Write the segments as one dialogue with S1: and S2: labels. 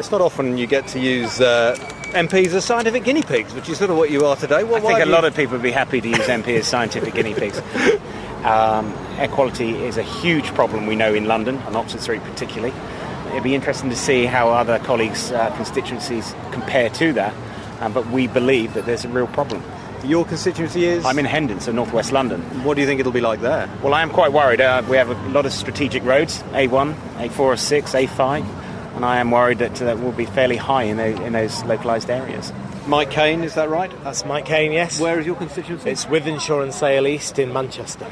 S1: It's not often you get to use MPs as scientific guinea pigs, which is sort of what you are today.
S2: I think a lot of people would be happy to use MP as scientific guinea pigs. Air quality is a huge problem we know in London, on Oxford Street particularly. It'd be interesting to see how other colleagues' constituencies compare to that, but we believe that there's a real problem.
S1: Your constituency is?
S2: I'm in Hendon, so northwest London.
S1: What do you think it'll be like there?
S2: Well, I am quite worried. We have a lot of strategic roads, A1, A406, A5, and I am worried that we'll be fairly high in those localised areas.
S1: Mike Kane, is that right?
S3: That's Mike Kane, yes.
S1: Where is your constituency?
S3: It's Wythenshawe and Sale East in Manchester.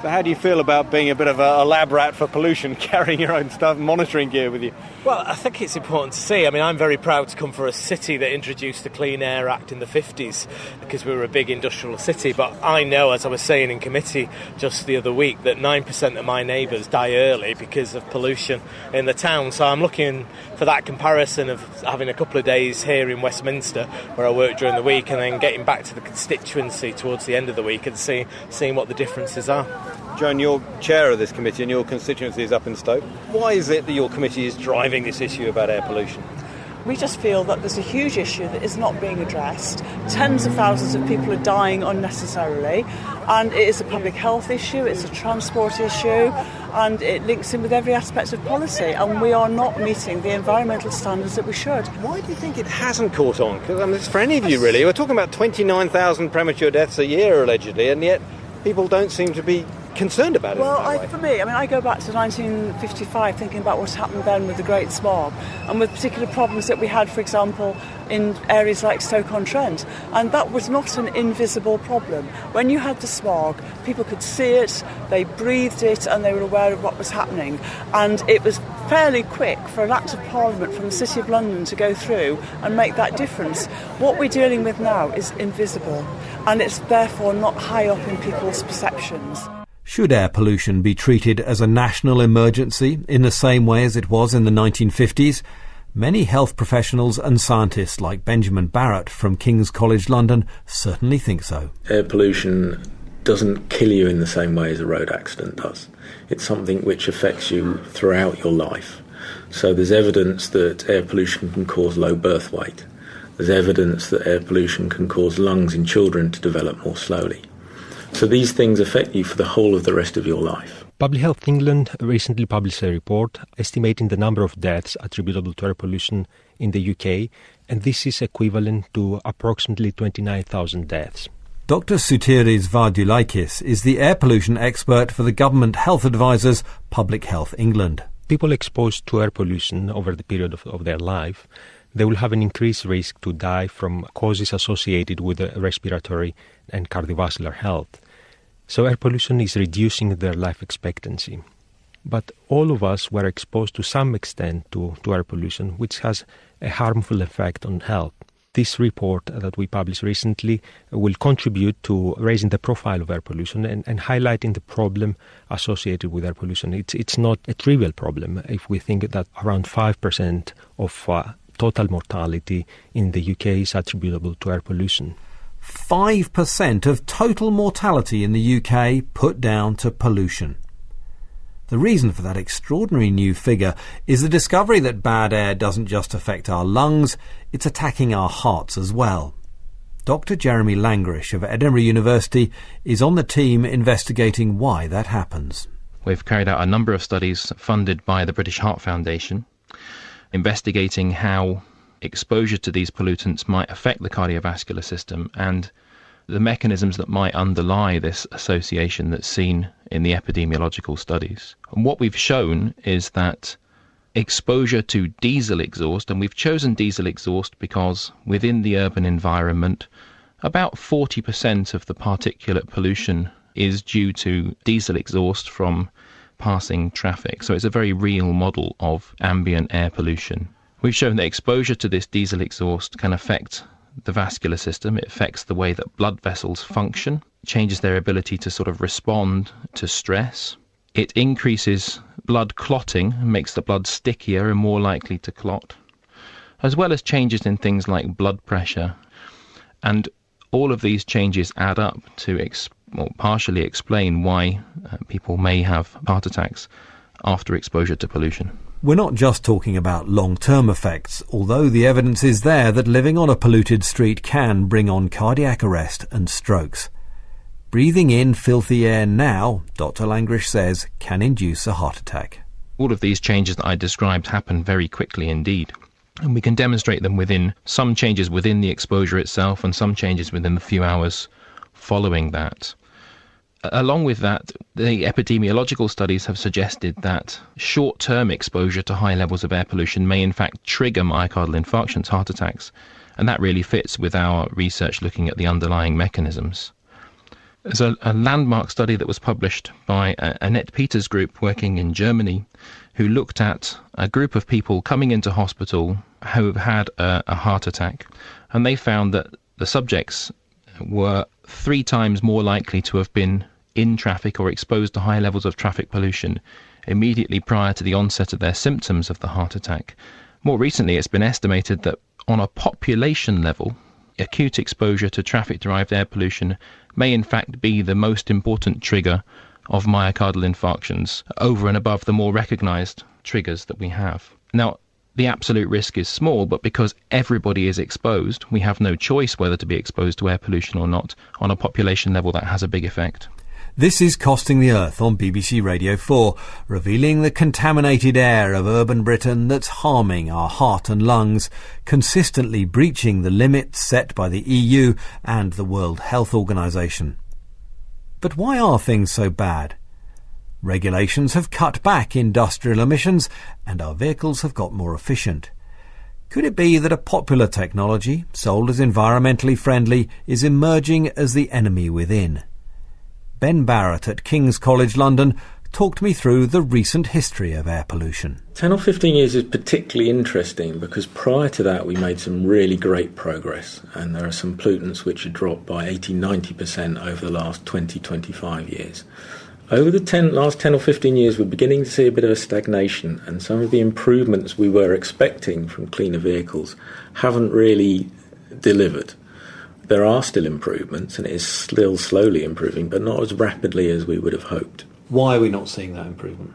S1: So how do you feel about being a bit of a lab rat for pollution, carrying your own stuff, monitoring gear with you?
S3: Well, I think it's important to see. I mean, I'm very proud to come from a city that introduced the Clean Air Act in the 50s because we were a big industrial city. But I know, as I was saying in committee just the other week, that 9% of my neighbours die early because of pollution in the town. So I'm looking for that comparison of having a couple of days here in Westminster where I work during the week and then getting back to the constituency towards the end of the week and seeing what the differences are.
S1: Joan, you're chair of this committee and your constituency is up in Stoke. Why is it that your committee is driving this issue about air pollution?
S4: We just feel that there's a huge issue that is not being addressed. Tens of thousands of people are dying unnecessarily, and it is a public health issue, it's a transport issue, and it links in with every aspect of policy, and we are not meeting the environmental standards that we should.
S1: Why do you think it hasn't caught on? Because it's for any of you, really. We're talking about 29,000 premature deaths a year, allegedly, and yet people don't seem to be concerned about it.
S4: Well, I go back to 1955 thinking about what happened then with the Great Smog and with particular problems that we had, for example, in areas like Stoke-on-Trent, and that was not an invisible problem. When you had the smog, people could see it, they breathed it, and they were aware of what was happening, and it was fairly quick for an Act of Parliament from the City of London to go through and make that difference. What we're dealing with now is invisible, and it's therefore not high up in people's perceptions.
S5: Should air pollution be treated as a national emergency in the same way as it was in the 1950s? Many health professionals and scientists like Benjamin Barrett from King's College London certainly think so.
S6: Air pollution doesn't kill you in the same way as a road accident does. It's something which affects you throughout your life. So there's evidence that air pollution can cause low birth weight. There's evidence that air pollution can cause lungs in children to develop more slowly. So these things affect you for the whole of the rest of your life.
S7: Public Health England recently published a report estimating the number of deaths attributable to air pollution in the UK, and this is equivalent to approximately 29,000 deaths.
S5: Dr. Sotiris Vardulaikis is the air pollution expert for the Government Health Advisor's Public Health England.
S7: People exposed to air pollution over the period of their life, they will have an increased risk to die from causes associated with respiratory and cardiovascular health. So air pollution is reducing their life expectancy. But all of us were exposed to some extent to air pollution, which has a harmful effect on health. This report that we published recently will contribute to raising the profile of air pollution and highlighting the problem associated with air pollution. It's not a trivial problem if we think that around 5% of total mortality in the UK is attributable to air pollution.
S5: 5% of total mortality in the UK put down to pollution. The reason for that extraordinary new figure is the discovery that bad air doesn't just affect our lungs, it's attacking our hearts as well. Dr. Jeremy Langrish of Edinburgh University is on the team investigating why that happens.
S8: We've carried out a number of studies funded by the British Heart Foundation, investigating how exposure to these pollutants might affect the cardiovascular system and the mechanisms that might underlie this association that's seen in the epidemiological studies. And what we've shown is that exposure to diesel exhaust, and we've chosen diesel exhaust because within the urban environment, about 40% of the particulate pollution is due to diesel exhaust from passing traffic. So it's a very real model of ambient air pollution. We've shown that exposure to this diesel exhaust can affect the vascular system. It affects the way that blood vessels function, changes their ability to sort of respond to stress. It increases blood clotting, makes the blood stickier and more likely to clot, as well as changes in things like blood pressure. And all of these changes add up to partially explain why people may have heart attacks after exposure to pollution.
S5: We're not just talking about long-term effects, although the evidence is there that living on a polluted street can bring on cardiac arrest and strokes. Breathing in filthy air now, Dr. Langrish says, can induce a heart attack.
S8: All of these changes that I described happen very quickly indeed. And we can demonstrate them within some changes within the exposure itself and some changes within the few hours following that. Along with that, the epidemiological studies have suggested that short-term exposure to high levels of air pollution may in fact trigger myocardial infarctions, heart attacks, and that really fits with our research looking at the underlying mechanisms. There's a landmark study that was published by Annette Peters' group working in Germany, who looked at a group of people coming into hospital who had a heart attack, and they found that the subjects were 3 times more likely to have been in traffic or exposed to high levels of traffic pollution immediately prior to the onset of their symptoms of the heart attack. More recently, it's been estimated that on a population level, acute exposure to traffic-derived air pollution may in fact be the most important trigger of myocardial infarctions over and above the more recognised triggers that we have. Now, the absolute risk is small, but because everybody is exposed, we have no choice whether to be exposed to air pollution or not. On a population level, that has a big effect.
S5: This is Costing the Earth on BBC Radio 4, revealing the contaminated air of urban Britain that's harming our heart and lungs, consistently breaching the limits set by the EU and the World Health Organization. But why are things so bad? Regulations have cut back industrial emissions and our vehicles have got more efficient. Could it be that a popular technology, sold as environmentally friendly, is emerging as the enemy within? Ben Barrett at King's College London talked me through the recent history of air pollution.
S6: 10 or 15 years is particularly interesting because prior to that we made some really great progress, and there are some pollutants which have dropped by 80-90% over the last 20-25 years. Over the last 10 or 15 years we're beginning to see a bit of a stagnation, and some of the improvements we were expecting from cleaner vehicles haven't really delivered. There are still improvements, and it is still slowly improving, but not as rapidly as we would have hoped.
S5: Why are we not seeing that improvement?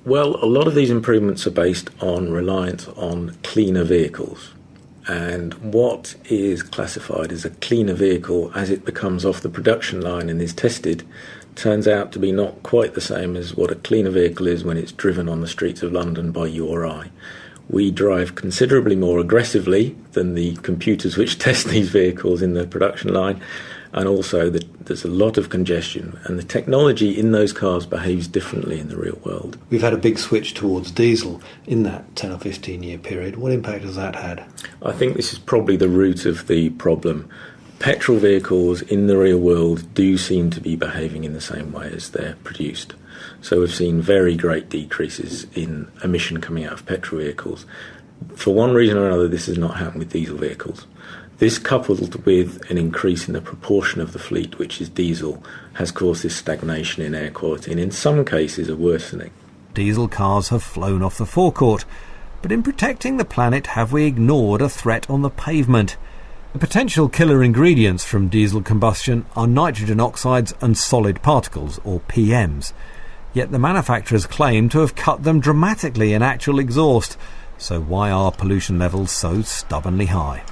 S6: Well, a lot of these improvements are based on reliance on cleaner vehicles. And what is classified as a cleaner vehicle as it becomes off the production line and is tested turns out to be not quite the same as what a cleaner vehicle is when it's driven on the streets of London by you or I. We drive considerably more aggressively than the computers which test these vehicles in the production line, and also there's a lot of congestion, and the technology in those cars behaves differently in the real world.
S5: We've had a big switch towards diesel in that 10 or 15 year period. What impact has that had?
S6: I think this is probably the root of the problem. Petrol vehicles in the real world do seem to be behaving in the same way as they're produced. So we've seen very great decreases in emission coming out of petrol vehicles. For one reason or another, this has not happened with diesel vehicles. This, coupled with an increase in the proportion of the fleet which is diesel, has caused this stagnation in air quality, and in some cases a worsening.
S5: Diesel cars have flown off the forecourt, but in protecting the planet, have we ignored a threat on the pavement? The potential killer ingredients from diesel combustion are nitrogen oxides and solid particles, or PMs. Yet the manufacturers claim to have cut them dramatically in actual exhaust. So why are pollution levels so stubbornly high?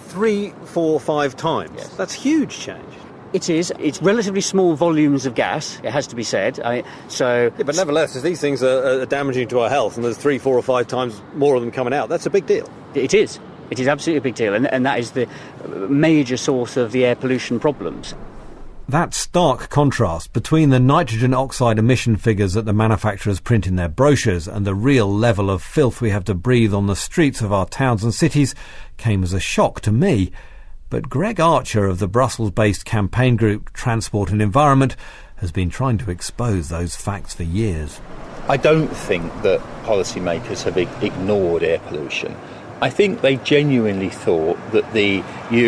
S1: 3, 4, 5 times. Yes. That's huge change.
S9: It is. It's relatively small volumes of gas, it has to be said.
S1: But nevertheless, if these things are damaging to our health and there's 3, 4 or 5 times more of them coming out, that's a big deal.
S9: It is. It is absolutely a big deal, and that is the major source of the air pollution problems.
S5: That stark contrast between the nitrogen oxide emission figures that the manufacturers print in their brochures and the real level of filth we have to breathe on the streets of our towns and cities came as a shock to me. But Greg Archer of the Brussels-based campaign group Transport and Environment has been trying to expose those facts for years.
S10: I don't think that policymakers have ignored air pollution. I think they genuinely thought that the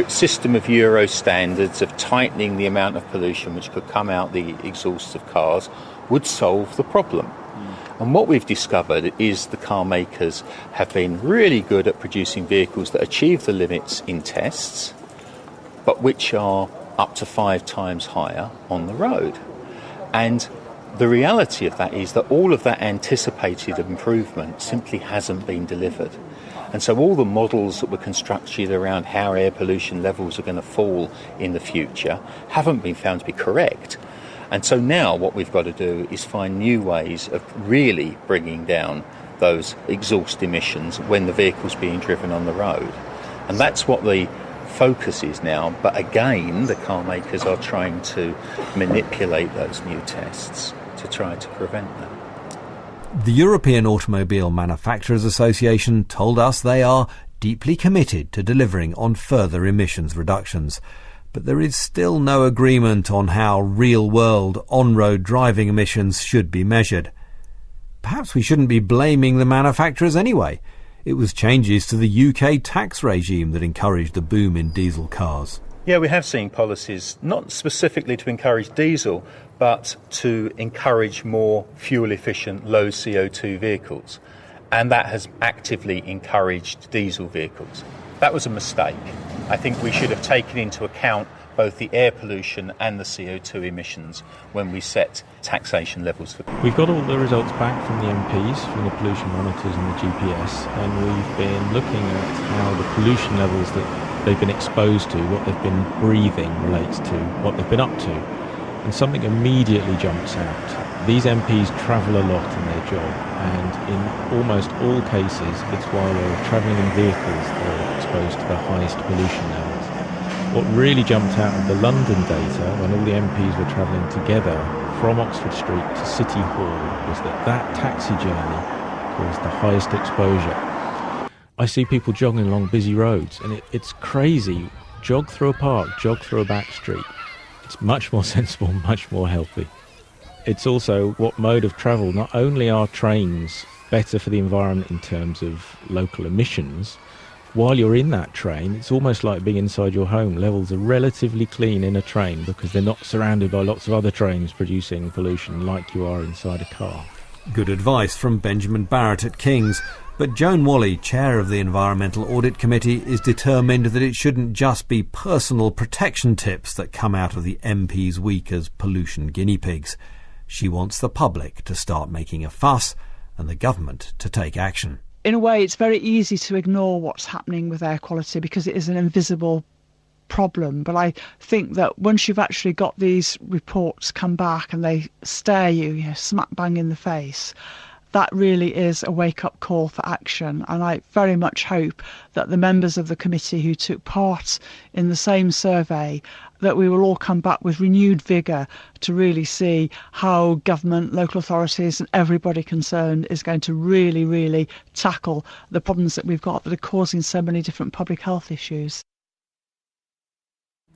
S10: system of Euro standards of tightening the amount of pollution which could come out the exhausts of cars would solve the problem. And what we've discovered is the car makers have been really good at producing vehicles that achieve the limits in tests, but which are up to 5 times higher on the road. And The reality of that is that all of that anticipated improvement simply hasn't been delivered. And so all the models that were constructed around how air pollution levels are going to fall in the future haven't been found to be correct. And so now what we've got to do is find new ways of really bringing down those exhaust emissions when the vehicle's being driven on the road. And that's what the focus is now. But again, the car makers are trying to manipulate those new tests to try to prevent that.
S5: The European Automobile Manufacturers Association told us they are deeply committed to delivering on further emissions reductions. But there is still no agreement on how real-world on-road driving emissions should be measured. Perhaps we shouldn't be blaming the manufacturers anyway. It was changes to the UK tax regime that encouraged the boom in diesel cars.
S10: Yeah, we have seen policies, not specifically to encourage diesel, but to encourage more fuel-efficient, low CO2 vehicles. And that has actively encouraged diesel vehicles. That was a mistake. I think we should have taken into account both the air pollution and the CO2 emissions when we set taxation levels for.
S7: We've got all the results back from the MPs, from the pollution monitors and the GPS, and we've been looking at how the pollution levels that they've been exposed to, what they've been breathing relates to what they've been up to. And something immediately jumps out. These MPs travel a lot in their job, and in almost all cases it's while they're travelling in vehicles they're exposed to the highest pollution levels. What really jumped out of the London data, when all the MPs were travelling together from Oxford Street to City Hall, was that taxi journey caused the highest exposure. I see people jogging along busy roads, and it's crazy. Jog through a park, jog through a back street. It's much more sensible, much more healthy. It's also what mode of travel. Not only are trains better for the environment in terms of local emissions, while you're in that train, it's almost like being inside your home. Levels are relatively clean in a train because they're not surrounded by lots of other trains producing pollution like you are inside a car.
S5: Good advice from Benjamin Barrett at King's. But Joan Whalley, chair of the Environmental Audit Committee, is determined that it shouldn't just be personal protection tips that come out of the MP's week as pollution guinea pigs. She wants the public to start making a fuss and the government to take action.
S4: In a way, it's very easy to ignore what's happening with air quality because it is an invisible problem. But I think that once you've actually got these reports come back and they stare you, smack bang in the face, that really is a wake-up call for action. And I very much hope that the members of the committee who took part in the same survey, that we will all come back with renewed vigour to really see how government, local authorities and everybody concerned is going to really, really tackle the problems that we've got that are causing so many different public health issues.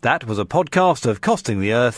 S5: That was a podcast of Costing the Earth